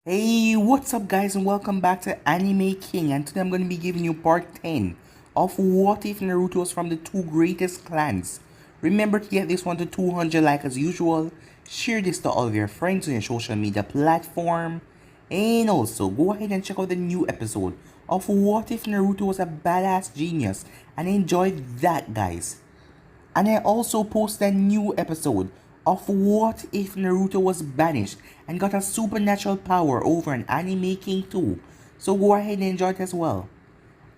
Hey, what's up guys and welcome back to Anime King, and today I'm going to be giving you part 10 of what if Naruto was from the two greatest clans. Remember to get this one to 200 like as usual, share this to all of your friends on your social media platform, and also go ahead and check out the new episode of what if Naruto was a badass genius and enjoy that guys. And I also posted a new episode of what if Naruto was banished and got a supernatural power over an anime king too. So go ahead and enjoy it as well.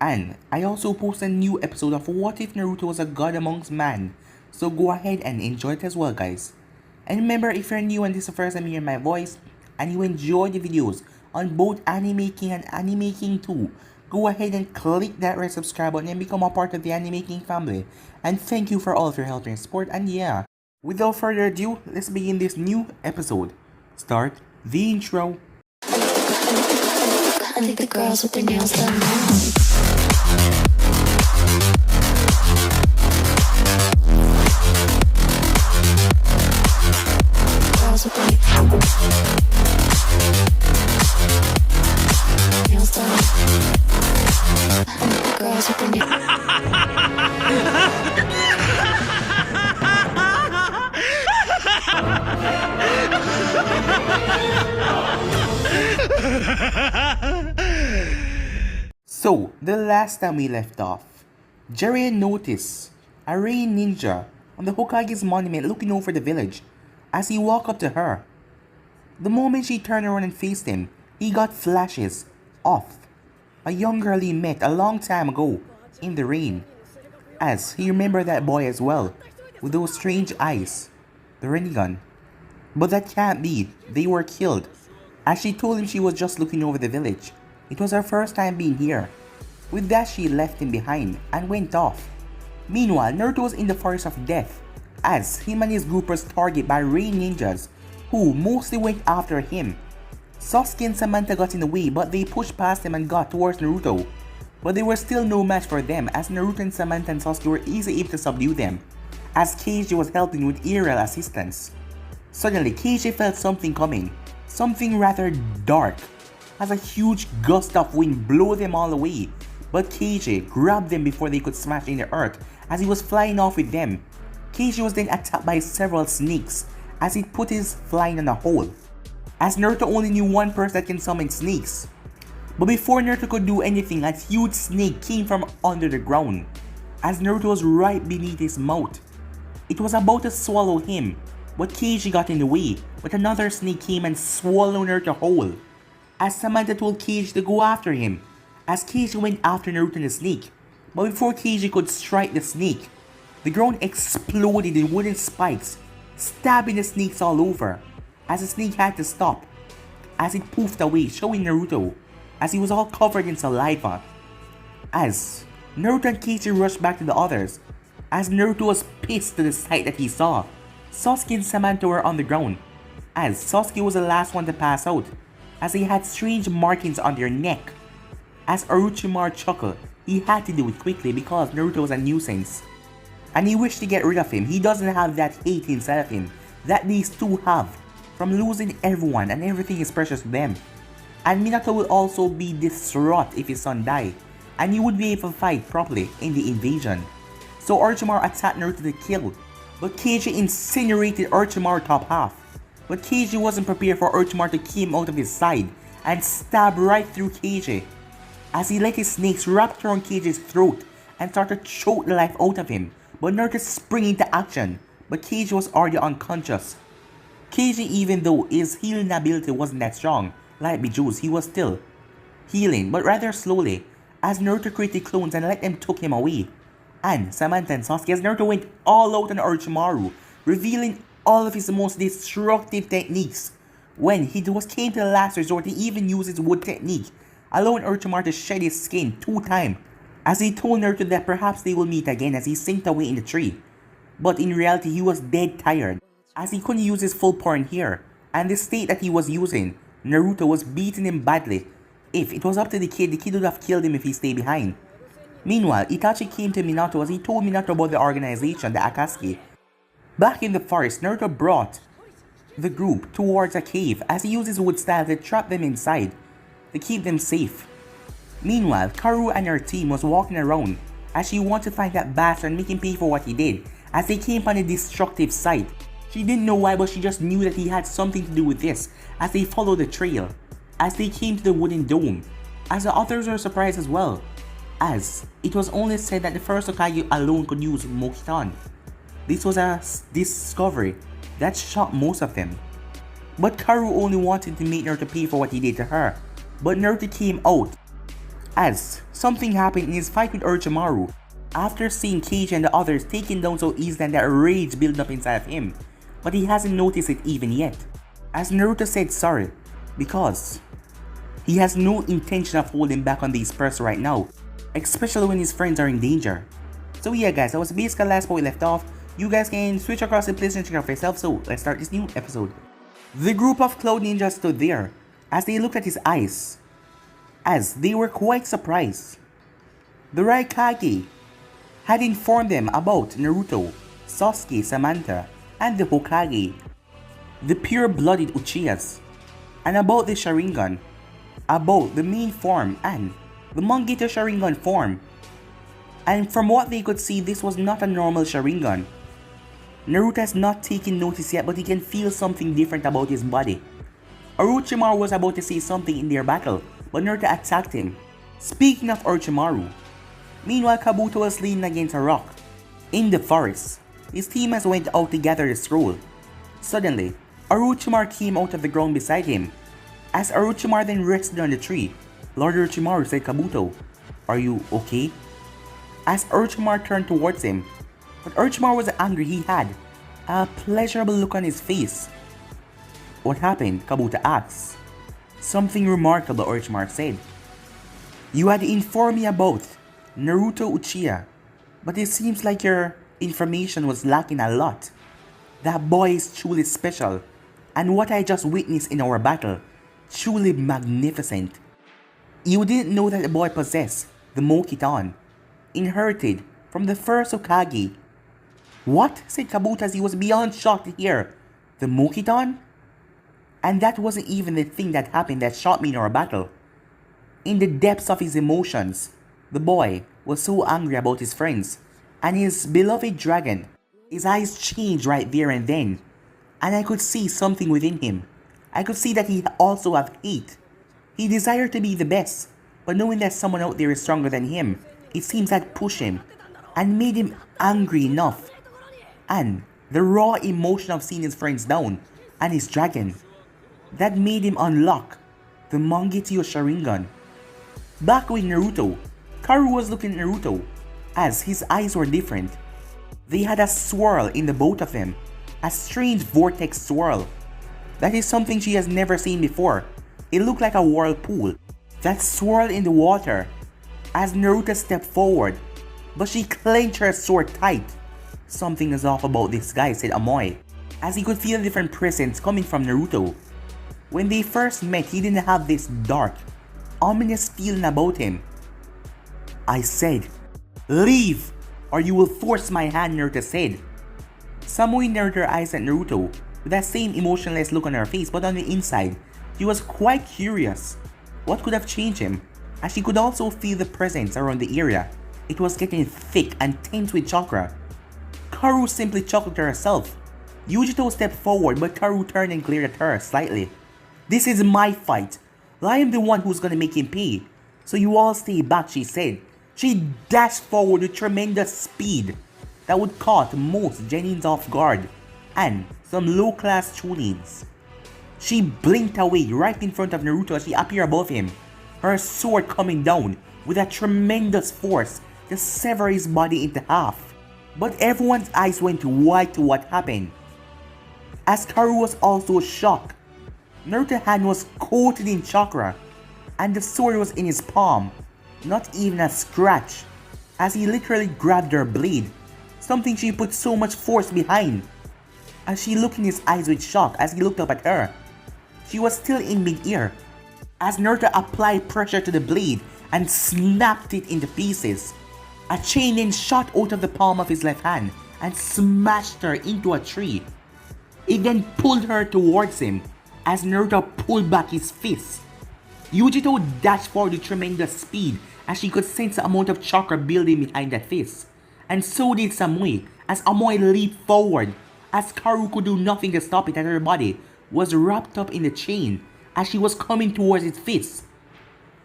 And I also posted a new episode of what if Naruto was a god amongst man. So go ahead and enjoy it as well guys. And remember, if you're new and this is the first time you hear my voice and you enjoy the videos on both Anime King and Anime King 2, go ahead and click that red subscribe button and become a part of the Anime King family. And thank you for all of your help and support. And yeah, without further ado, let's begin this new episode. Start the intro. I think the girls with their nails done now. Girls with their nails done. I think the girls with their So, the last time we left off, Jiraiya noticed a rain ninja on the Hokage's monument looking over the village as he walked up to her. The moment she turned around and faced him, he got flashes of a young girl he met a long time ago in the rain, as he remembered that boy as well, with those strange eyes, the Rinnegan. But that can't be, they were killed, as she told him she was just looking over the village. It was her first time being here. With that, she left him behind and went off. Meanwhile, Naruto was in the forest of death, as him and his group was targeted by rain ninjas, who mostly went after him. Sasuke and Samantha got in the way, but they pushed past them and got towards Naruto. But they were still no match for them, as Naruto and Samantha and Sasuke were easily able to subdue them, as Keiji was helping with aerial assistance. Suddenly, Keiji felt something coming, something rather dark, as a huge gust of wind blew them all away. But Keiji grabbed them before they could smash in the earth as he was flying off with them. Keiji was then attacked by several snakes as he put his flying on a hole, as Naruto only knew one person that can summon snakes. But before Naruto could do anything, a huge snake came from under the ground, as Naruto was right beneath his mouth. It was about to swallow him, but Keiji got in the way, but another snake came and swallowed Naruto whole, as Samantha told Keiji to go after him, as Keiji went after Naruto and the snake. But before Keiji could strike the snake, the ground exploded in wooden spikes, stabbing the snakes all over, as the snake had to stop, as it poofed away, showing Naruto, as he was all covered in saliva. As Naruto and Keiji rushed back to the others, as Naruto was pissed to the sight that he saw. Sasuke and Samantha were on the ground, as Sasuke was the last one to pass out, as they had strange markings on their neck. As Orochimaru chuckled, he had to do it quickly because Naruto was a nuisance, and he wished to get rid of him. He doesn't have that hate inside of him that these two have, from losing everyone and everything is precious to them. And Minato will also be distraught if his son died, and he would be able to fight properly in the invasion. So Orochimaru attacked Naruto to kill, but Keiji incinerated Orochimaru's top half. But Keiji wasn't prepared for Orochimaru to kill him out of his side and stab right through Keiji, as he let his snakes wrap around Keiji's throat and started to choke the life out of him. But Naruto sprang into action, but Keiji was already unconscious. Keiji, even though his healing ability wasn't that strong, like Bijuu's, he was still healing, but rather slowly, as Naruto created clones and let them took him away. And Samantha and Sasuke, as Naruto went all out on Orochimaru, revealing all of his most destructive techniques. When he came to the last resort, he even used his wood technique, allowing Orochimaru to shed his skin 2 times, as he told Naruto that perhaps they will meet again as he sinked away in the tree. But in reality, he was dead tired, as he couldn't use his full power in here, and the state that he was using, Naruto was beating him badly. If it was up to the kid would have killed him if he stayed behind. Meanwhile, Itachi came to Minato as he told Minato about the organization, the Akatsuki. Back in the forest, Naruto brought the group towards a cave as he uses wood style to trap them inside to keep them safe. Meanwhile, Karu and her team was walking around as she wanted to find that bastard and make him pay for what he did as they came upon a destructive site. She didn't know why, but she just knew that he had something to do with this as they followed the trail as they came to the wooden dome, as the others were surprised as well, as it was only said that the first Hokage alone could use Mokitan. This was a discovery that shocked most of them. But Karu only wanted to make Naruto pay for what he did to her, but Naruto came out as something happened in his fight with Orochimaru after seeing Keiji and the others taken down so easily and that rage building up inside of him, but he hasn't noticed it even yet, as Naruto said sorry because he has no intention of holding back on these persons right now, especially when his friends are in danger. So yeah guys, that was basically the last part we left off. You guys can switch across the place and check out for yourself, so let's start this new episode. The group of Cloud Ninjas stood there as they looked at his eyes, as they were quite surprised. The Raikage had informed them about Naruto, Sasuke, Samantha, and the Hokage, the pure-blooded Uchihas, and about the Sharingan, about the main form and the Mangekyo Sharingan form. And from what they could see, this was not a normal Sharingan. Naruto has not taken notice yet, but he can feel something different about his body. Orochimaru was about to say something in their battle, but Naruto attacked him. Speaking of Orochimaru, meanwhile Kabuto was leaning against a rock in the forest. His teammates went out to gather the scroll. Suddenly, Orochimaru came out of the ground beside him. As Orochimaru then rested on the tree, Lord Orochimaru said, "Kabuto, are you okay?" As Orochimaru turned towards him, but Orochimaru was angry. He had a pleasurable look on his face. "What happened?" Kabuto asked. "Something remarkable," Orochimaru said. "You had informed me about Naruto Uchiha, but it seems like your information was lacking a lot. That boy is truly special, and what I just witnessed in our battle, truly magnificent. You didn't know that the boy possessed the Mokitan, inherited from the first Hokage." "What?" said Kabuto as he was beyond shocked to hear. "The Mokitan? And that wasn't even the thing that happened that shocked me in our battle." In the depths of his emotions, the boy was so angry about his friends and his beloved dragon. His eyes changed right there and then, and I could see something within him. I could see that he also had hate. He desired to be the best, but knowing that someone out there is stronger than him, it seems that pushed him and made him angry enough. And the raw emotion of seeing his friends down and his dragon, that made him unlock the Mangekyo Sharingan." Back with Naruto, Karu was looking at Naruto as his eyes were different. They had a swirl in the both of them, a strange vortex swirl. That is something she has never seen before. It looked like a whirlpool that swirled in the water as Naruto stepped forward, but she clenched her sword tight. "Something is off about this guy," said Omoi, as he could feel a different presence coming from Naruto. When they first met, he didn't have this dark, ominous feeling about him. "I said, leave, or you will force my hand," Naruto said. Samui narrowed her eyes at Naruto with that same emotionless look on her face, but on the inside, she was quite curious. What could have changed him? As she could also feel the presence around the area. It was getting thick and tense with chakra. Karu simply chuckled to herself. Yujito stepped forward, but Karu turned and glared at her slightly. "This is my fight. I am the one who's gonna make him pay. So you all stay back," she said. She dashed forward with tremendous speed that would caught most Genins off guard and some low-class Chunins. She blinked away right in front of Naruto as she appeared above him, her sword coming down with a tremendous force to sever his body into half. But everyone's eyes went wide to what happened, as Karu was also shocked. Naruto's hand was coated in chakra, and the sword was in his palm, not even a scratch, as he literally grabbed her blade, something she put so much force behind. As she looked in his eyes with shock as he looked up at her, she was still in mid-air, as Naruto applied pressure to the blade and snapped it into pieces. A chain then shot out of the palm of his left hand and smashed her into a tree. It then pulled her towards him as Naruto pulled back his fist. Yujito dashed forward with tremendous speed as she could sense the amount of chakra building behind that fist. And so did Samui as Omoi leaped forward as Karu could do nothing to stop it as her body was wrapped up in the chain as she was coming towards its fist.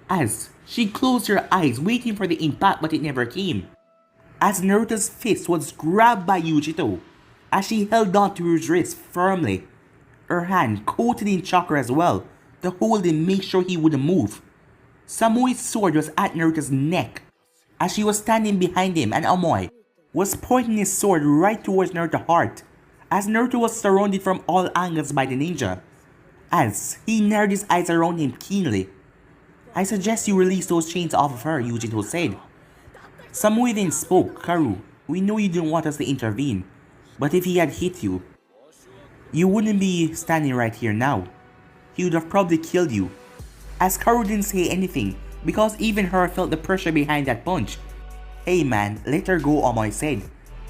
As she closed her eyes waiting for the impact, but it never came. As Naruto's fist was grabbed by Yujito as she held on to his wrist firmly, her hand coated in chakra as well to hold him, make sure he wouldn't move. Samui's sword was at Naruto's neck as she was standing behind him, and Omoi was pointing his sword right towards Naruto's heart as Naruto was surrounded from all angles by the ninja. As he narrowed his eyes around him keenly. "I suggest you release those chains off of her," Yujito said. Samui then spoke. "Karu, we know you didn't want us to intervene, but if he had hit you, you wouldn't be standing right here now. He would have probably killed you." As Karu didn't say anything because even her felt the pressure behind that punch. "Hey man, let her go," Omoi said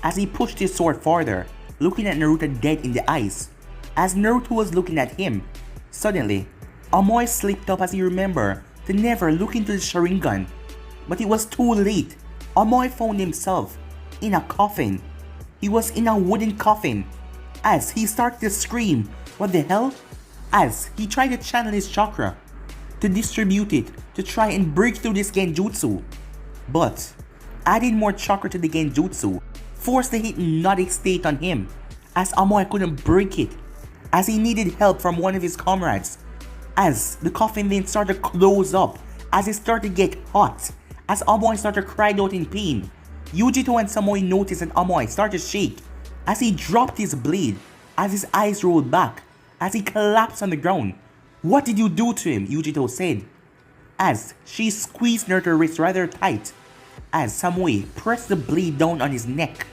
as he pushed his sword farther, looking at Naruto dead in the eyes. As Naruto was looking at him, suddenly, Omoi slipped up as he remembered to never look into the Sharingan. But it was too late. Omoi found himself in a coffin. He was in a wooden coffin as he started to scream, "What the hell?" As he tried to channel his chakra to distribute it to try and break through this genjutsu. But adding more chakra to the genjutsu forced the hypnotic state on him as Omoi couldn't break it as he needed help from one of his comrades. As the coffin then started to close up as it started to get hot as Omoi started to cry out in pain. Yujito and Samui noticed that Omoi started to shake as he dropped his blade as his eyes rolled back as he collapsed on the ground. "What did you do to him?" Yujito said as she squeezed Naruto's wrist rather tight as Samui pressed the blade down on his neck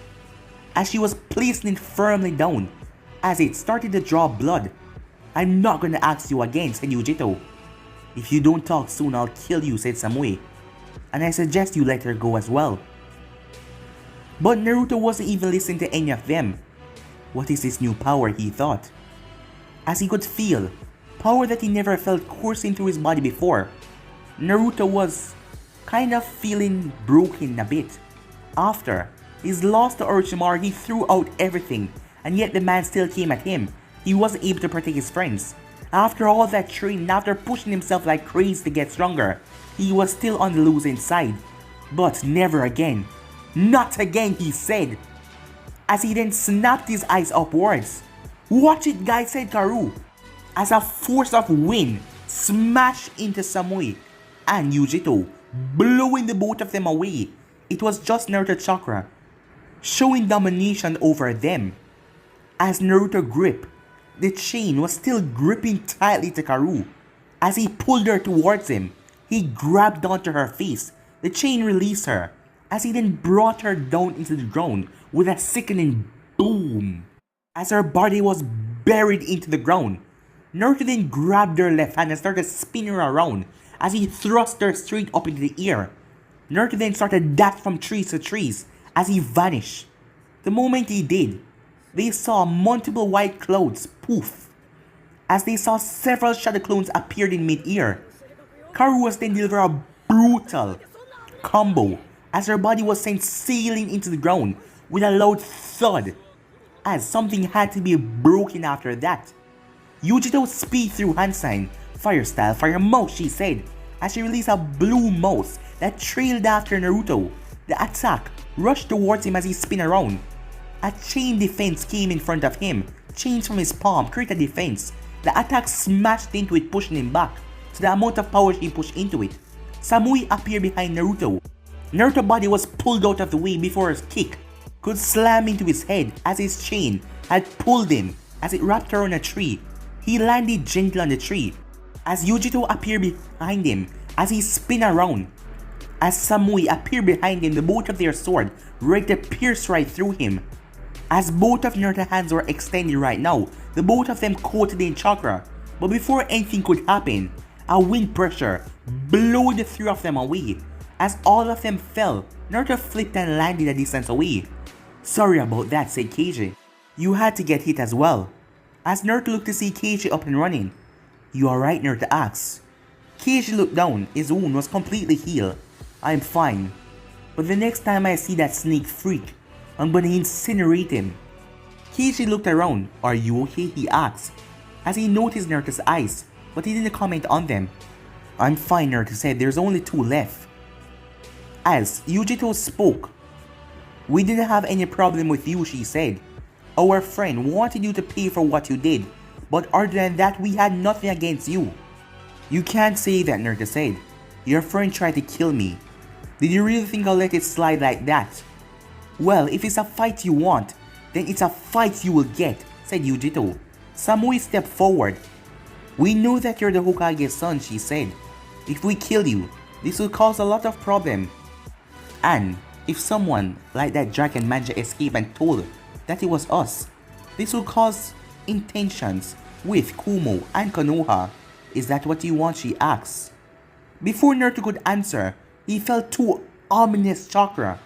as she was placing it firmly down as it started to draw blood. "I'm not gonna ask you again," said Yujito. "If you don't talk soon, I'll kill you," said Samui. "And I suggest you let her go as well." But Naruto wasn't even listening to any of them. What is this new power, he thought, as he could feel power that he never felt coursing through his body before. Naruto was kind of feeling broken a bit. After his loss to Orochimaru, he threw out everything, and yet the man still came at him. He wasn't able to protect his friends. After all that training, after pushing himself like crazy to get stronger, he was still on the losing side. But never again. "Not again," he said, as he then snapped his eyes upwards. "Watch it, guys," said Karu, as a force of wind smashed into Samui and Yujito, blowing the both of them away. It was just Naruto chakra, showing domination over them. As Naruto gripped, the chain was still gripping tightly to Karu. As he pulled her towards him, he grabbed onto her face. The chain released her, as he then brought her down into the ground with a sickening boom. As her body was buried into the ground, Naruto then grabbed her left hand and started spinning her around as he thrust her straight up into the air. Naruto then started to dash from trees to trees as he vanished. The moment he did, they saw multiple white clouds poof as they saw several shadow clones appeared in mid-air. Karu was then delivered a brutal combo as her body was sent sailing into the ground with a loud thud as something had to be broken after that. Yujito speed through hand sign, "Fire style, fire mouse," she said as she released a blue mouse that trailed after Naruto. The attack rushed towards him as he spun around. A chain defense came in front of him. Chains from his palm created defense. The attack smashed into it, pushing him back. So the amount of power she pushed into it. Samui appeared behind Naruto. Naruto's body was pulled out of the way before his kick could slam into his head as his chain had pulled him as it wrapped around a tree. He landed gently on the tree as Yujito appeared behind him as he spun around. As Samui appeared behind him, the both of their sword ready to pierce right through him. As both of Naruto's hands were extended right now, the both of them coated in chakra. But before anything could happen, a wind pressure blew the three of them away. As all of them fell, Naruto flipped and landed a distance away. "Sorry about that," said Keiji. "You had to get hit as well." As Naruto looked to see Keiichi up and running. You alright, Naruto asks. Keiichi looked down, his wound was completely healed. I'm fine. But the next time I see that snake freak, I'm gonna incinerate him. Keiichi looked around. Are you okay? He asked, as he noticed Naruto's eyes, but he didn't comment on them. I'm fine, Naruto said, there's only 2 left. As Yujito spoke, we didn't have any problem with you, she said. Our friend wanted you to pay for what you did, but other than that we had nothing against you. You can't say that, Naruto said. Your friend tried to kill me. Did you really think I'll let it slide like that? Well, if it's a fight you want, then it's a fight you will get, said Yujito. Samui stepped forward. We know that you're the Hokage's son, she said. If we kill you, this will cause a lot of problem. And if someone like that dragon manja escaped and told that it was us, this will cause intentions with Kumo and Konoha. Is that what you want? She asks. Before Naruto could answer, he felt 2 ominous chakra.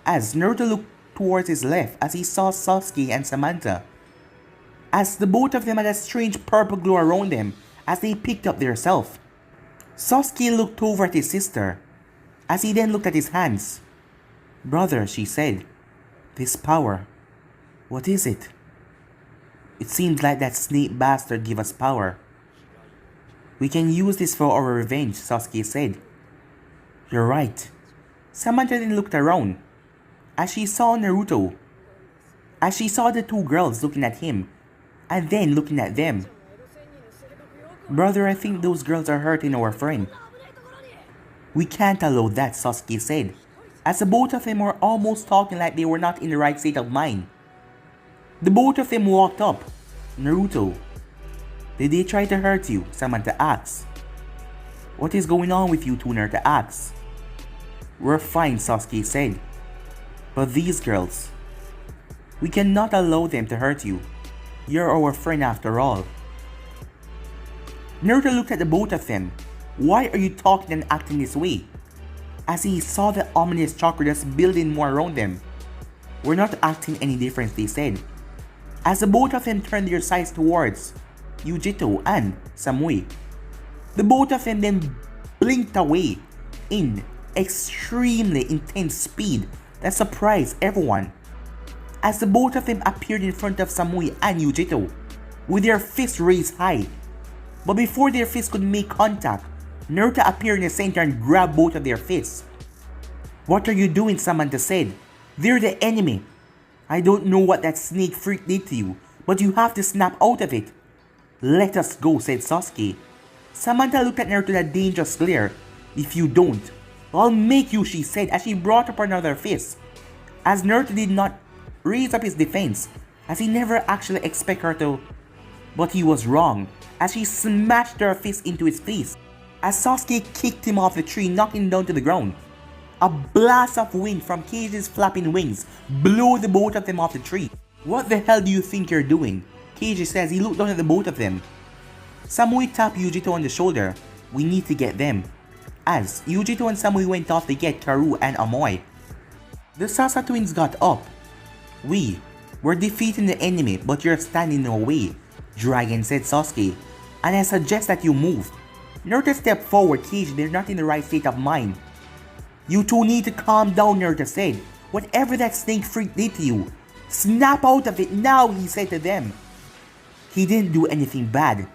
As Naruto looked towards his left as he saw Sasuke and Samantha, as the both of them had a strange purple glow around them as they picked up their self. Sasuke looked over at his sister, as he then looked at his hands. Brother, she said, this power, what is it? It seems like that snake bastard gave us power. We can use this for our revenge, Sasuke said. You're right. Samantha then looked around, as she saw Naruto, as she saw the 2 girls looking at him, and then looking at them. Brother, I think those girls are hurting our friend. We can't allow that, Sasuke said, as the both of them were almost talking like they were not in the right state of mind. The both of them walked up. Naruto, did they try to hurt you? Samantha asked. What is going on with you two? Naruto asked. We're fine, Sasuke said. But these girls, we cannot allow them to hurt you. You're our friend after all. Naruto looked at the both of them. Why are you talking and acting this way? As he saw the ominous chakra just building more around them. We're not acting any different, they said. As the both of them turned their sights towards Yujito and Samui. The both of them then blinked away in extremely intense speed that surprised everyone. As the both of them appeared in front of Samui and Yujito with their fists raised high. But before their fists could make contact, Naruto appeared in the center and grabbed both of their fists. What are you doing? Samantha said. They're the enemy. I don't know what that snake freak did to you, but you have to snap out of it. Let us go, said Sasuke. Samantha looked at Naruto with a dangerous glare. If you don't, I'll make you, she said as she brought up another fist. As Naruto did not raise up his defense, as he never actually expected her to, but he was wrong, as she smashed her fist into his face. As Sasuke kicked him off the tree, knocking him down to the ground. A blast of wind from Keiichi's flapping wings blew the both of them off the tree. What the hell do you think you're doing? Keiichi says. He looked down at the both of them. Samui tapped Yujito on the shoulder. We need to get them. As Yujito and Samui went off to get Karu and Omoi. The Sasa twins got up. We're defeating the enemy, but you're standing in our way, Dragon, said Sasuke, and I suggest that you move. Naruto stepped forward. Keiichi, they're not in the right state of mind. You two need to calm down, Naruto said. Whatever that snake freak did to you, snap out of it now, he said to them. He didn't do anything bad.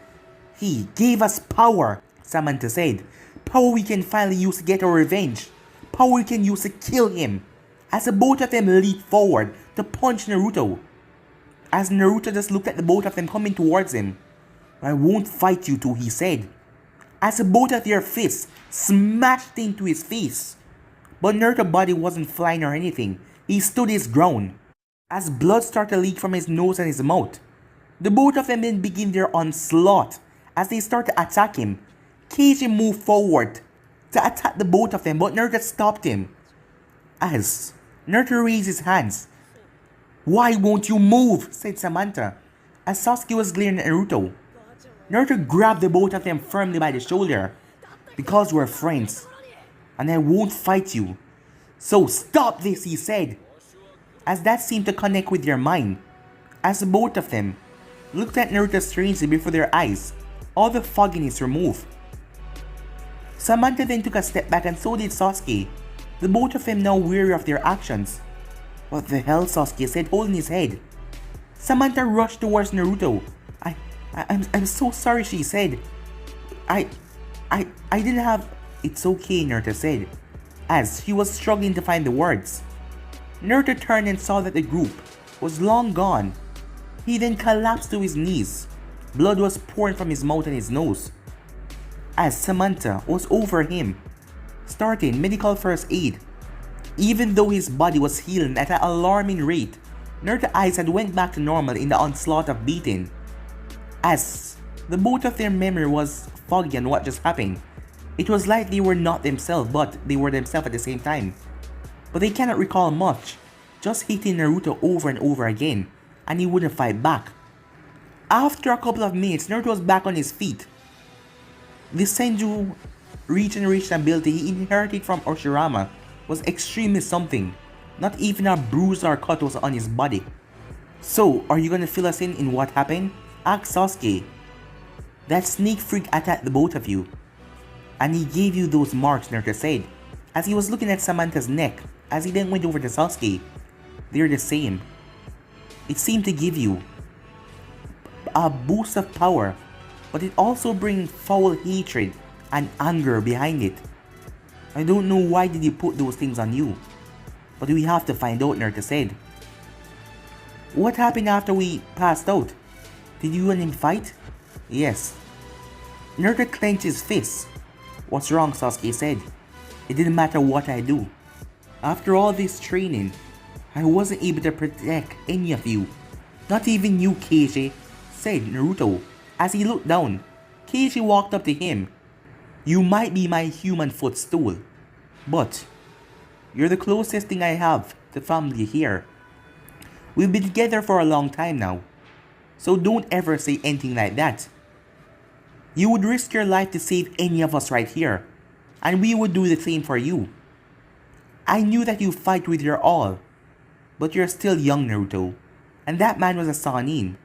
He gave us power, Samantha said. Power we can finally use to get our revenge. Power we can use to kill him. As the both of them leaped forward to punch Naruto. As Naruto just looked at the both of them coming towards him. I won't fight you two, he said. As the both of their fists smashed into his face. But Naruto's body wasn't flying or anything. He stood his ground. As blood started to leak from his nose and his mouth. The both of them then begin their onslaught. As they start to attack him, Keiichi moved forward to attack the both of them, but Naruto stopped him. As Naruto raised his hands. Why won't you move? Said Samantha. As Sasuke was glaring at Naruto. Naruto grabbed the both of them firmly by the shoulder. Because we're friends. And I won't fight you. So stop this, he said. As that seemed to connect with their mind. As both of them looked at Naruto strangely before their eyes, all the fogginess removed. Samantha then took a step back and so did Sasuke, the both of them now weary of their actions. What the hell, Sasuke said, holding his head. Samantha rushed towards Naruto. I'm so sorry, she said. I didn't have... It's okay, Naruto said, as he was struggling to find the words. Naruto turned and saw that the group was long gone. He then collapsed to his knees. Blood was pouring from his mouth and his nose, as Samantha was over him, starting medical first aid. Even though his body was healing at an alarming rate, Naruto's eyes had went back to normal in the onslaught of beating, as the both of their memory was foggy on what just happened. It was like they were not themselves, but they were themselves at the same time. But they cannot recall much, just hitting Naruto over and over again, and he wouldn't fight back. After a couple of minutes, Naruto was back on his feet. The Senju regeneration ability he inherited from Orochimaru was extremely something. Not even a bruise or cut was on his body. So, are you gonna fill us in what happened? Asked Sasuke. That snake freak attacked the both of you, and he gave you those marks, Naruto said, as he was looking at Samantha's neck, as he then went over to Sasuke. They're the same. It seemed to give you a boost of power, but it also brings foul hatred and anger behind it. I don't know why did you put those things on you, but we have to find out, Naruto said. What happened after we passed out? Did you and him fight? Yes. Naruto clenched his fist. What's wrong, Sasuke said. It didn't matter what I do. After all this training, I wasn't able to protect any of you. Not even you, Keiji, said Naruto. As he looked down, Keiji walked up to him. You might be my human footstool, but you're the closest thing I have to family here. We've been together for a long time now, so don't ever say anything like that. You would risk your life to save any of us right here, and we would do the same for you. I knew that you fight with your all, but you're still young, Naruto, and that man was a Sannin.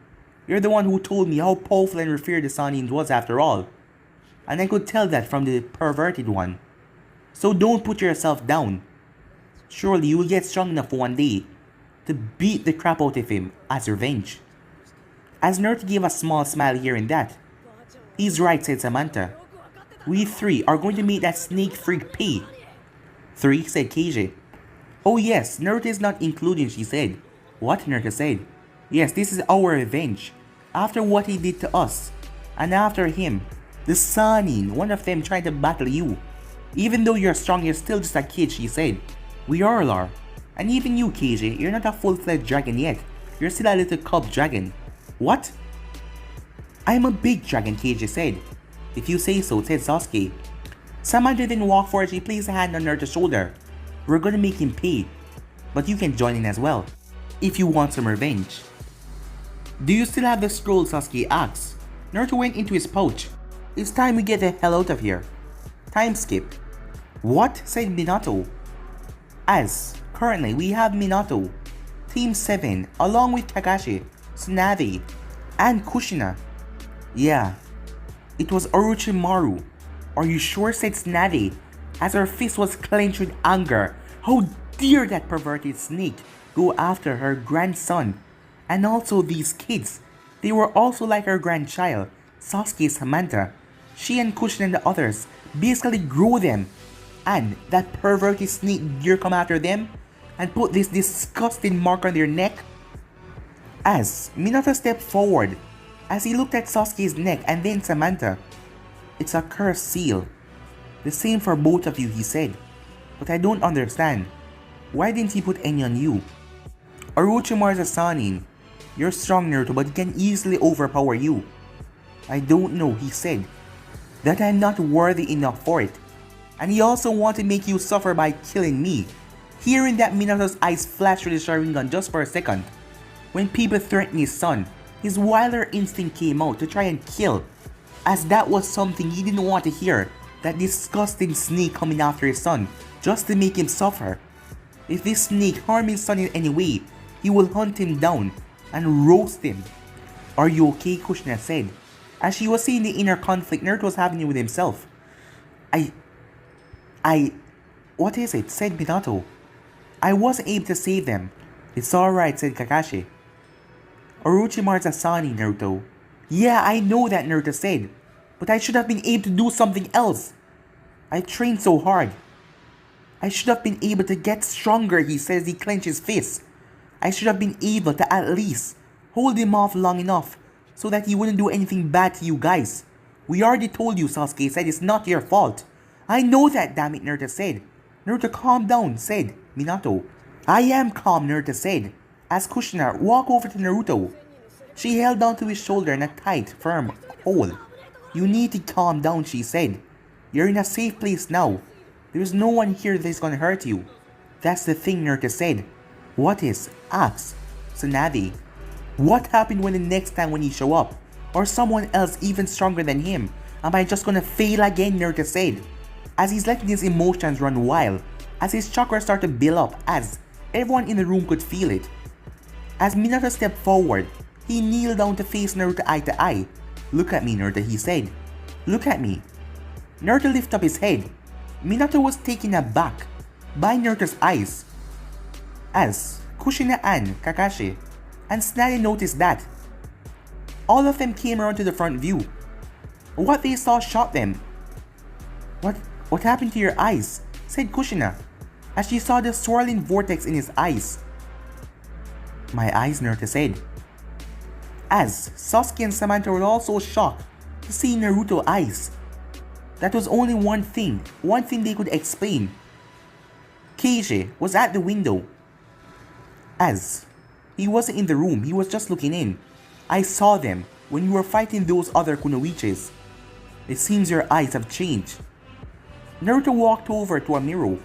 You're the one who told me how powerful and revered the Sannin was after all, and I could tell that from the perverted one. So don't put yourself down. Surely you will get strong enough one day to beat the crap out of him as revenge. As Naruto gave a small smile hearing that. He's right, said Samantha. We three are going to make that snake freak pay. Three, said Keiji. Oh yes, Naruto is not including, she said. What? Naruto said. Yes, this is our revenge. After what he did to us. And after him, the Sannin, one of them tried to battle you. Even though you're strong, you're still just a kid, she said. We all are. And even you, Keiji, you're not a full-fledged dragon yet. You're still a little cub dragon. What? I'm a big dragon, Keiji said. If you say so, said Sasuke. Samantha then walked forward. She placed a hand on Naruto's shoulder. We're gonna make him pay. But you can join in as well, if you want some revenge. Do you still have the scroll, Sasuke asked. Naruto went into his pouch. It's time we get the hell out of here. Time skip. What? Said Minato. As currently we have Minato, Team 7, along with Kakashi, Tsunade, and Kushina. Yeah, it was Orochimaru. Are you sure? Said Tsunade, as her fist was clenched with anger. How dare that perverted snake go after her grandson? And also these kids. They were also like her grandchild, Sasuke Samantha. She and Kushina and the others basically grew them. And that perverted snake dare come after them and put this disgusting mark on their neck? As Minato stepped forward, as he looked at Sasuke's neck and then Samantha. It's a cursed seal. The same for both of you, he said. But I don't understand. Why didn't he put any on you? Orochimaru is a Sannin. You're strong, Naruto, but he can easily overpower you. I don't know, he said. That I'm not worthy enough for it. And he also wanted to make you suffer by killing me. Hearing that, Minato's eyes flashed with his Sharingan just for a second. When people threatened his son, his wilder instinct came out to try and kill, as that was something he didn't want to hear, that disgusting snake coming after his son, just to make him suffer. If this snake harmed his son in any way, he will hunt him down and roast him. Are you okay? Kushina said, as she was seeing the inner conflict Naruto was having with himself. I... What is it? Said Minato. I wasn't able to save them. It's alright, said Kakashi. Orochimaru's Asani, Naruto. Yeah, I know that, Naruto said. But I should have been able to do something else. I trained so hard. I should have been able to get stronger, he says he clenches his fist. I should have been able to at least hold him off long enough so that he wouldn't do anything bad to you guys. We already told you, Sasuke said, it's not your fault. I know that, damn it, Naruto said. Naruto, calm down, said Minato. I am calm, Naruto said, as Kushina walked over to Naruto. She held onto his shoulder in a tight, firm hold. You need to calm down, she said. You're in a safe place now. There's no one here that's gonna hurt you. That's the thing, Naruto said. What is? Asked Tsunade. What happened when the next time when you show up? Or someone else even stronger than him? Am I just gonna fail again, Naruto said, as he's letting his emotions run wild, as his chakra started to build up, as everyone in the room could feel it. As Minato stepped forward, he kneeled down to face Naruto eye to eye. Look at me, Naruto, he said. Look at me. Naruto lifted up his head. Minato was taken aback by Naruto's eyes, as Kushina and Kakashi and Tsunade noticed that. All of them came around to the front view. What they saw shocked them. What happened to your eyes? Said Kushina, as she saw the swirling vortex in his eyes. My eyes, Naruto said. As Sasuke and Samantha were also shocked to see Naruto's eyes. That was only one thing they could explain. Keiji was at the window. As he wasn't in the room, he was just looking in. I saw them when you were fighting those other kunoichis. It seems your eyes have changed. Naruto walked over to a mirror.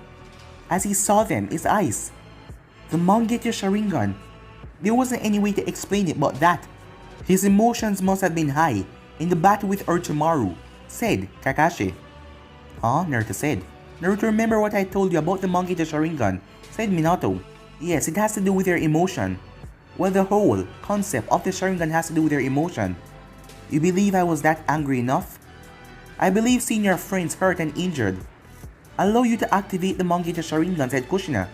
As he saw them, his eyes. The Mangekyo Sharingan. There wasn't any way to explain it but that. His emotions must have been high in the battle with Orochimaru, said Kakashi. Huh? Naruto said. Naruto, remember what I told you about the Mangekyo Sharingan, said Minato. Yes, it has to do with your emotion. Well, the whole concept of the Sharingan has to do with your emotion. You believe I was that angry enough? I believe seeing your friends hurt and injured allow you to activate the Mangekyo Sharingan, said Kushina.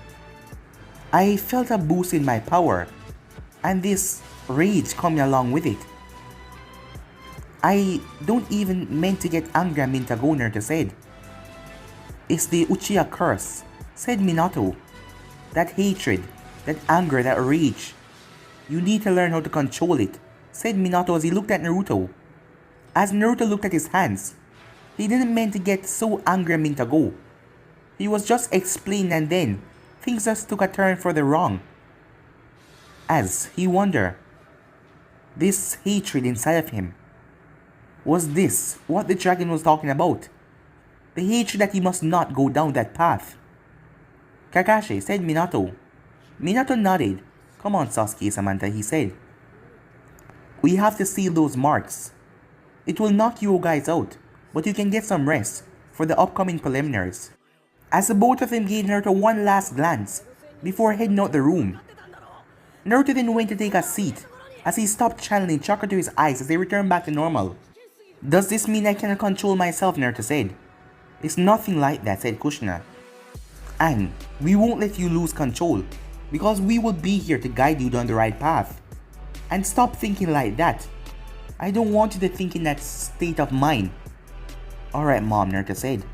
I felt a boost in my power, and this rage coming along with it. I don't even meant to get angry a minute ago, Naruto said. It's the Uchiha curse, said Minato. That hatred, that anger, that rage. You need to learn how to control it, said Minato as he looked at Naruto. As Naruto looked at his hands, he didn't mean to get so angry a minute ago. He was just explaining, and then things just took a turn for the wrong. As he wondered, this hatred inside of him, was this what the dragon was talking about? The hatred that he must not go down that path. Kakashi, said Minato. Minato nodded. Come on, Sasuke, Samantha, he said. We have to seal those marks. It will knock you guys out, but you can get some rest for the upcoming preliminaries. As the both of them gave Naruto one last glance before heading out the room, Naruto then went to take a seat as he stopped channeling chakra to his eyes as they returned back to normal. Does this mean I cannot control myself, Naruto said. It's nothing like that, said Kushina. And we won't let you lose control, because we will be here to guide you down the right path. And stop thinking like that. I don't want you to think in that state of mind. Alright, Mom, Naruto said.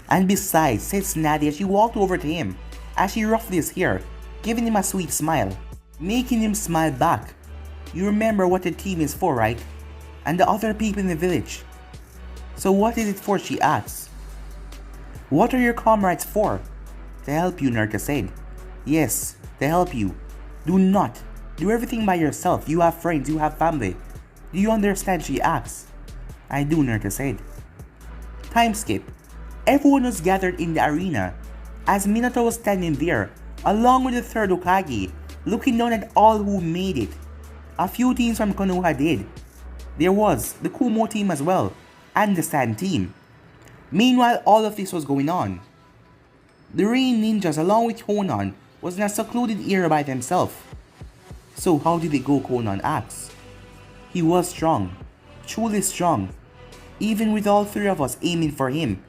And besides, said Tsunade as she walked over to him, as she ruffled his hair, giving him a sweet smile, making him smile back. You remember what the team is for, right? And the other people in the village. So what is it for, she asked. What are your comrades for? To help you, Naruto said. Yes, to help you. Do not do everything by yourself. You have friends, you have family. Do you understand, she asked. I do, Naruto said. Time skip. Everyone was gathered in the arena as Minato was standing there along with the third Hokage, looking down at all who made it. A few teams from Konoha did. There was the Kumo team as well, and the Sand team. Meanwhile, all of this was going on. The Rain Ninjas along with Konan was in a secluded area by themselves. So how did it go, Konan asked. He was strong, truly strong, even with all three of us aiming for him.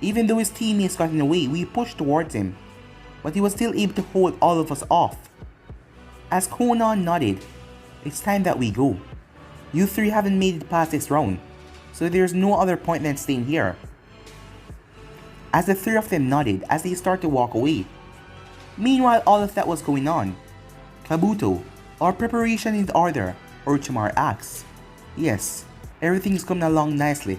Even though his teammates got in the way, we pushed towards him, but he was still able to hold all of us off. As Conan nodded, it's time that we go. You three haven't made it past this round, so there's no other point than staying here. As the three of them nodded as they started to walk away. Meanwhile, all of that was going on. Kabuto, our preparation in order, Orochimaru asks. Yes, everything's coming along nicely.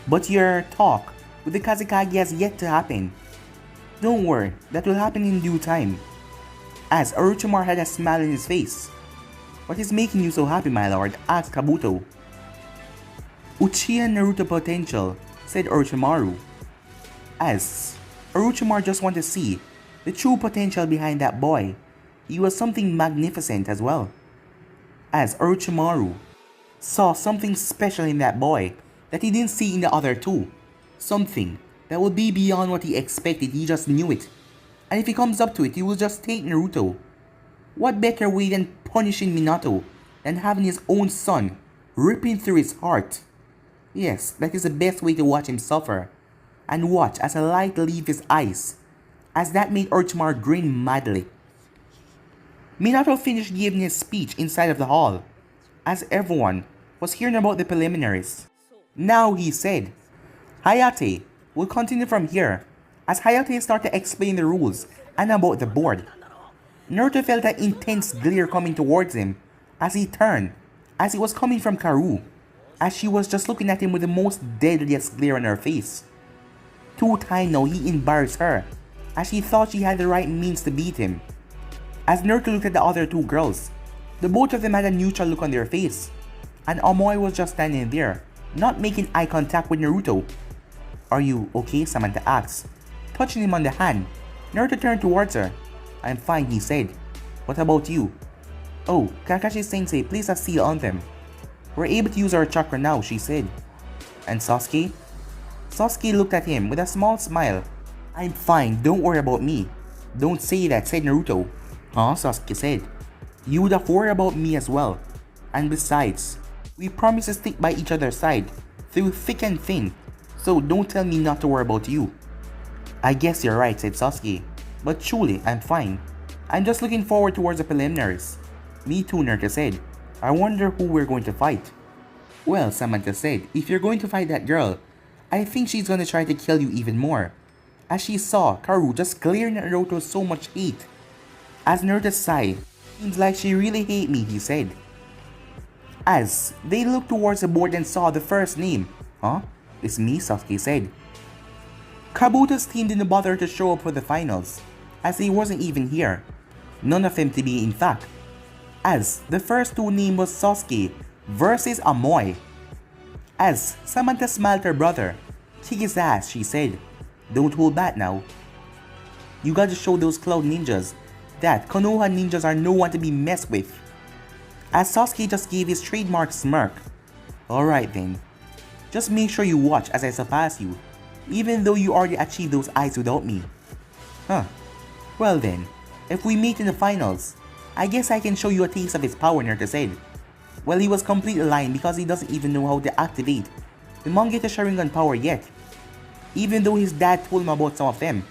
But your talk with the Kazekage has yet to happen. Don't worry, that will happen in due time. As Orochimaru had a smile on his face. What is making you so happy, my lord? Asked Kabuto. Uchiha Naruto potential, said Orochimaru. As Orochimaru just wanted to see the true potential behind that boy. He was something magnificent as well. As Orochimaru saw something special in that boy that he didn't see in the other two. Something that would be beyond what he expected, he just knew it. And if he comes up to it, he will just take Naruto. What better way than punishing Minato than having his own son ripping through his heart? Yes, that is the best way to watch him suffer. And watch as a light leave his eyes, as that made Orochimaru grin madly. Minato finished giving his speech inside of the hall, as everyone was hearing about the preliminaries. Now he said, Hayate will continue from here, as Hayate started to explain the rules and about the board. Naruto felt an intense glare coming towards him as he turned, as it was coming from Karu, as she was just looking at him with the most deadliest glare on her face. 2 times now he embarrassed her, as she thought she had the right means to beat him. As Naruto looked at the other 2 girls, the both of them had a neutral look on their face, and Omoi was just standing there, not making eye contact with Naruto. Are you okay? Samantha asked. Touching him on the hand, Naruto turned towards her. I'm fine, he said. What about you? Oh, Kakashi-sensei placed a seal on them. We're able to use our chakra now, she said. And Sasuke? Sasuke looked at him with a small smile. I'm fine, don't worry about me. Don't say that, said Naruto. Huh? Sasuke said. You would have worried about me as well. And besides, we promised to stick by each other's side, through thick and thin, so don't tell me not to worry about you. I guess you're right, said Sasuke. But truly, I'm fine. I'm just looking forward towards the preliminaries. Me too, Naruto said. I wonder who we're going to fight. Well, Samantha said, if you're going to fight that girl, I think she's going to try to kill you even more. As she saw Karu just glaring at Naruto so much hate. As Naruto sighed, seems like she really hates me, he said. As they looked towards the board and saw the first name. Huh? It's me, Sasuke said. Kabuto's team didn't bother to show up for the finals, as he wasn't even here. None of them to be, in fact. As the first 2 name was Sasuke versus Omoi. As Samantha smiled at her brother. Kick his ass, she said. Don't hold back now. You gotta show those cloud ninjas that Konoha ninjas are no one to be messed with. As Sasuke just gave his trademark smirk. Alright then. Just make sure you watch as I surpass you, even though you already achieved those eyes without me. Huh. Well then, if we meet in the finals, I guess I can show you a taste of his power, Naruto said. Well, he was completely lying because he doesn't even know how to activate the Mangekyo Sharingan power yet. Even though his dad told him about some of them,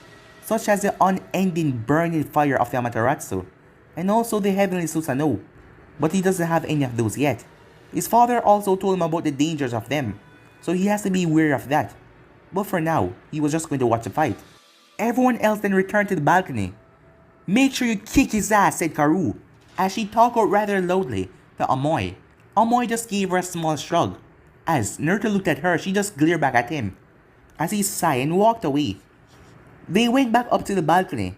such as the unending burning fire of the Amaterasu, and also the Heavenly Susanoo, but he doesn't have any of those yet. His father also told him about the dangers of them, so he has to be wary of that. But for now, he was just going to watch the fight. Everyone else then returned to the balcony. Make sure you kick his ass, said Karu, as she talked out rather loudly to Omoi. Omoi just gave her a small shrug. As Naruto looked at her, she just glared back at him, as he sighed and walked away. They went back up to the balcony,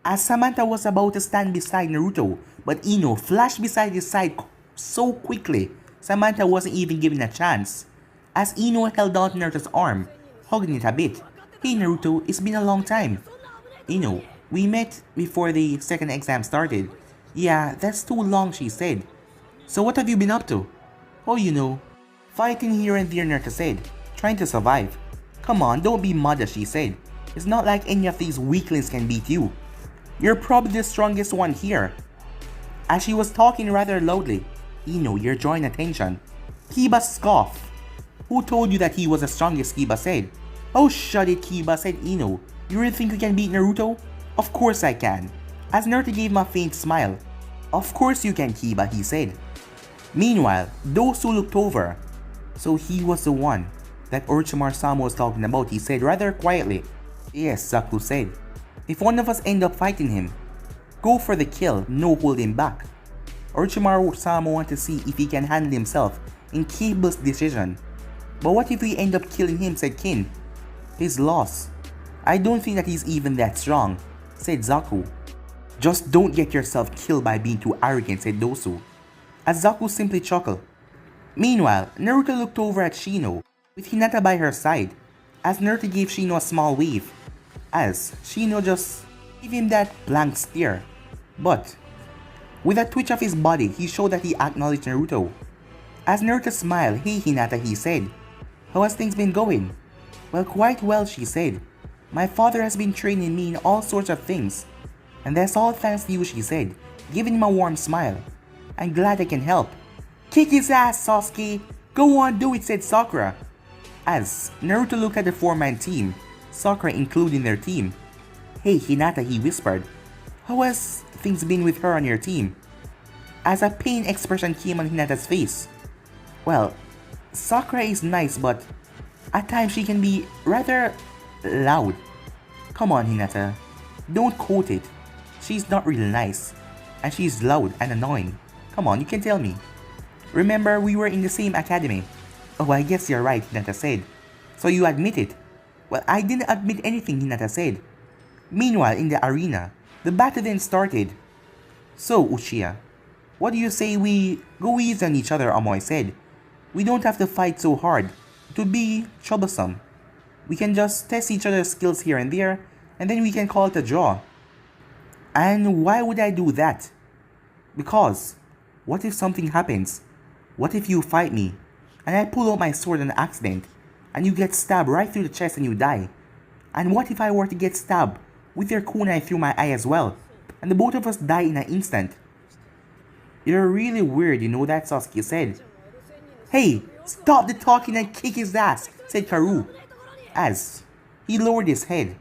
as Samantha was about to stand beside Naruto, but Ino flashed beside his side so quickly, Samantha wasn't even given a chance, as Ino held on to Naruto's arm, hugging it a bit. Hey Naruto, it's been a long time. Ino, we met before the second exam started. Yeah, that's too long, she said. So what have you been up to? Oh, you know, fighting here and there, Naruto said, trying to survive. Come on, don't be modest, she said. It's not like any of these weaklings can beat you. You're probably the strongest one here. As she was talking rather loudly, Ino, you're drawing attention. Kiba scoffed. Who told you that he was the strongest, Kiba said. Oh shut it, Kiba, said Ino. You really think you can beat Naruto? Of course I can. As Naruto gave him a faint smile. Of course you can, Kiba, he said. Meanwhile, Dosu looked over. So he was the one that Orochimaru-sama was talking about, he said rather quietly. Yes, Zaku said. If one of us end up fighting him, go for the kill, no holding back. Orochimaru-sama wants to see if he can handle himself in Kiba's decision. But what if we end up killing him, said Kin. His loss. I don't think that he's even that strong, said Zaku. Just don't get yourself killed by being too arrogant, said Dosu. As Zaku simply chuckled. Meanwhile, Naruto looked over at Shino, with Hinata by her side, as Naruto gave Shino a small wave, as Shino just gave him that blank stare. But, with a twitch of his body, he showed that he acknowledged Naruto. As Naruto smiled, hey Hinata, he said. How has things been going? Well, quite well, she said. My father has been training me in all sorts of things. And that's all thanks to you, she said, giving him a warm smile. I'm glad I can help. Kick his ass, Sasuke! Go on, do it, said Sakura. As Naruto looked at the four-man team, Sakura including their team. Hey Hinata, he whispered. How has things been with her on your team? As a pain expression came on Hinata's face. Well, Sakura is nice, but at times she can be rather loud. Come on, Hinata. Don't quote it. She's not really nice. And she's loud and annoying. Come on, you can tell me. Remember, we were in the same academy. Oh, I guess you're right, Hinata said. So you admit it? Well, I didn't admit anything, Hinata said. Meanwhile, in the arena, the battle then started. So, Uchiha, what do you say we go easy on each other, Omoi said. We don't have to fight so hard. It would be troublesome. We can just test each other's skills here and there, and then we can call it a draw. And why would I do that? Because, what if something happens? What if you fight me, and I pull out my sword on accident, and you get stabbed right through the chest and you die? And what if I were to get stabbed with your kunai through my eye as well, and the both of us die in an instant? You're really weird, you know that, Sasuke said. Hey, stop the talking and kick his ass, said Karu, as he lowered his head.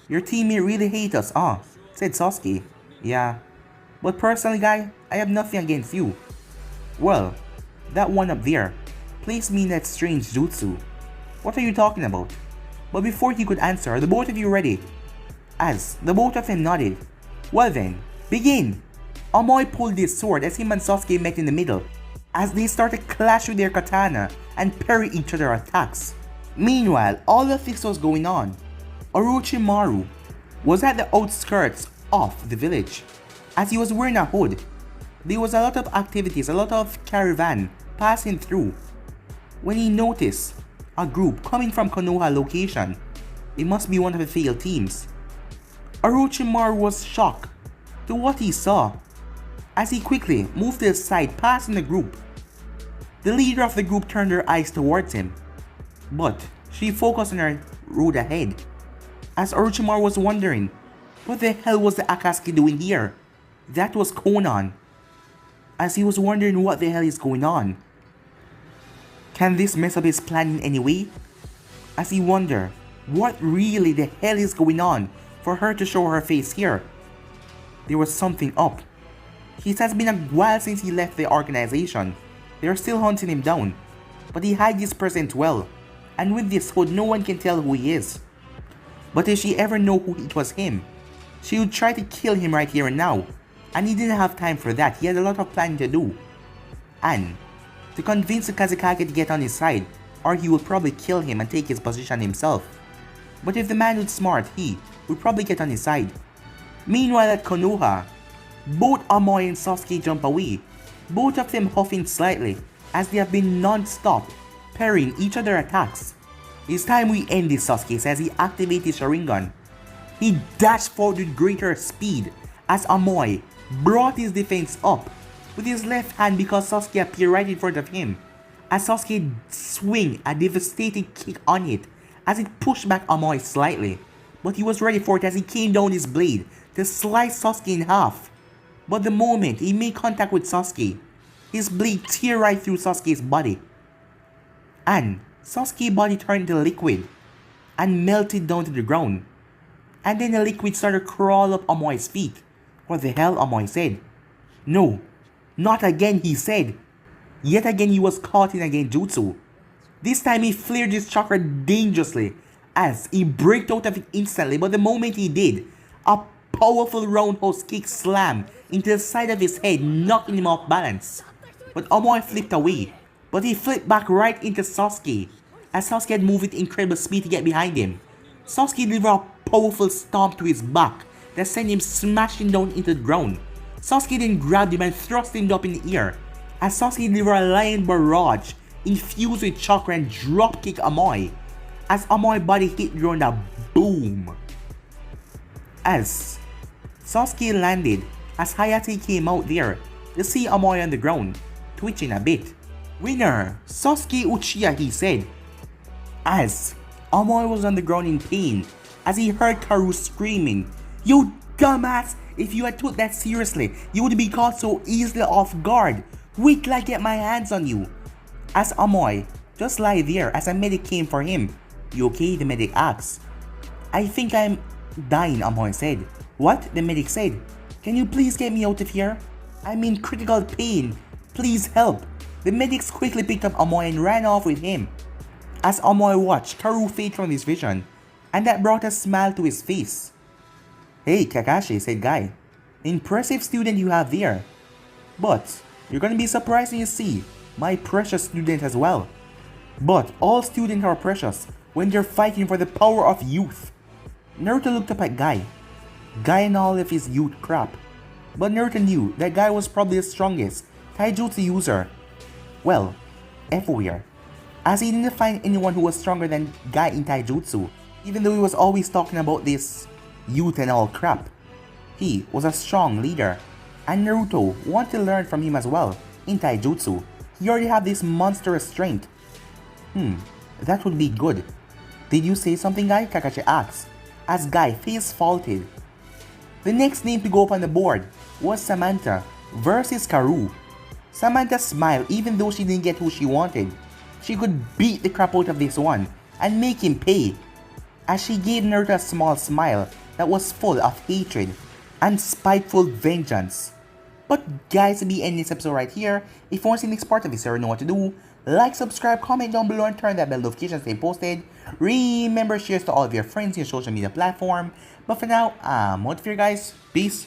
Your teammate really hates us, said Sasuke. Yeah, but personally, guy, I have nothing against you. Well, that one up there placed me in that strange jutsu. What are you talking about? But before he could answer, are the both of you ready? As the both of them nodded. Well then, begin! Omoi pulled his sword as him and Sasuke met in the middle, as they started clashing their katana and parry each other's attacks. Meanwhile, all of this was going on. Orochimaru was at the outskirts of the village, as he was wearing a hood. There was a lot of activities, a lot of caravan passing through, when he noticed a group coming from Konoha location. It must be one of the failed teams. Orochimaru was shocked to what he saw, as he quickly moved to the side passing the group. The leader of the group turned her eyes towards him, but she focused on her road ahead, as Orochimaru was wondering, what the hell was the Akatsuki doing here? That was Konan, as he was wondering what the hell is going on. Can this mess up his plan in any way? As he wondered, what really the hell is going on for her to show her face here? There was something up. It has been a while since he left the organization. They are still hunting him down, but he hides his presence well, and with this hood no one can tell who he is. But if she ever know who it was him, she would try to kill him right here and now, and he didn't have time for that. He had a lot of planning to do. And to convince the Kazekage to get on his side, or he would probably kill him and take his position himself. But if the man was smart, he would probably get on his side. Meanwhile at Konoha, both Omoi and Sasuke jump away, both of them huffing slightly, as they have been non-stop parrying each other's attacks. It's time we end this, Sasuke says as he activates his Sharingan. He dashed forward with greater speed as Omoi brought his defense up with his left hand because Sasuke appeared right in front of him, as Sasuke swung a devastating kick on it as it pushed back Omoi slightly, but he was ready for it as he came down his blade to slice Sasuke in half. But the moment he made contact with Sasuke, His blade tear right through Sasuke's body. And Sasuke's body turned into liquid and melted down to the ground. And then the liquid started to crawl up Omoi's feet. What the hell, Omoi said. No, not again, he said. Yet again he was caught in a genjutsu. This time he flared his chakra dangerously as he broke out of it instantly, but the moment he did, a powerful roundhouse kick slammed into the side of his head, knocking him off balance. But Omoi flipped away, but he flipped back right into Sasuke as Sasuke had moved with incredible speed to get behind him. Sasuke delivered a powerful stomp to his back that sent him smashing down into the ground. Sasuke then grabbed him and thrust him up in the air as Sasuke delivered a lion barrage infused with chakra and drop kick Omoi as Omoi's body hit the ground, a boom. As Sasuke landed, as Hayate came out there to see Omoi on the ground, twitching a bit. Winner, Sasuke Uchiha, he said. As Omoi was on the ground in pain as he heard Karu screaming, "You dumbass! If you had took that seriously, you would be caught so easily off guard. Wait till I get my hands on you." As Omoi just lie there as a medic came for him. "You okay?" the medic asked. "I think I'm dying," Omoi said. "What?" the medic said. "Can you please get me out of here? I'm in critical pain. Please help." The medics quickly picked up Omoi and ran off with him. As Omoi watched Karu fade from his vision, and that brought a smile to his face. "Hey Kakashi," said Guy. "Impressive student you have there. But you're gonna be surprised when you see my precious student as well. But all students are precious when they're fighting for the power of youth." Naruto looked up at Guy. Guy and all of his youth crap. But Naruto knew that Guy was probably the strongest taijutsu user. Well, everywhere. As he didn't find anyone who was stronger than Guy in taijutsu, even though he was always talking about this youth and all crap. He was a strong leader, and Naruto wanted to learn from him as well in taijutsu. He already had this monstrous strength. That would be good. "Did you say something, Guy?" Kakashi asked, as Guy face faulted. The next name to go up on the board was Samantha versus Karu. Samantha smiled even though she didn't get who she wanted. She could beat the crap out of this one and make him pay. As she gave Naruto a small smile that was full of hatred and spiteful vengeance. But guys, to be ending this episode right here. If you want to see the next part of this, you already know what to do. Like, subscribe, comment down below, and turn that bell notification to stay posted. Remember, share to all of your friends in your social media platform. But for now, I'm out of here, guys. Peace.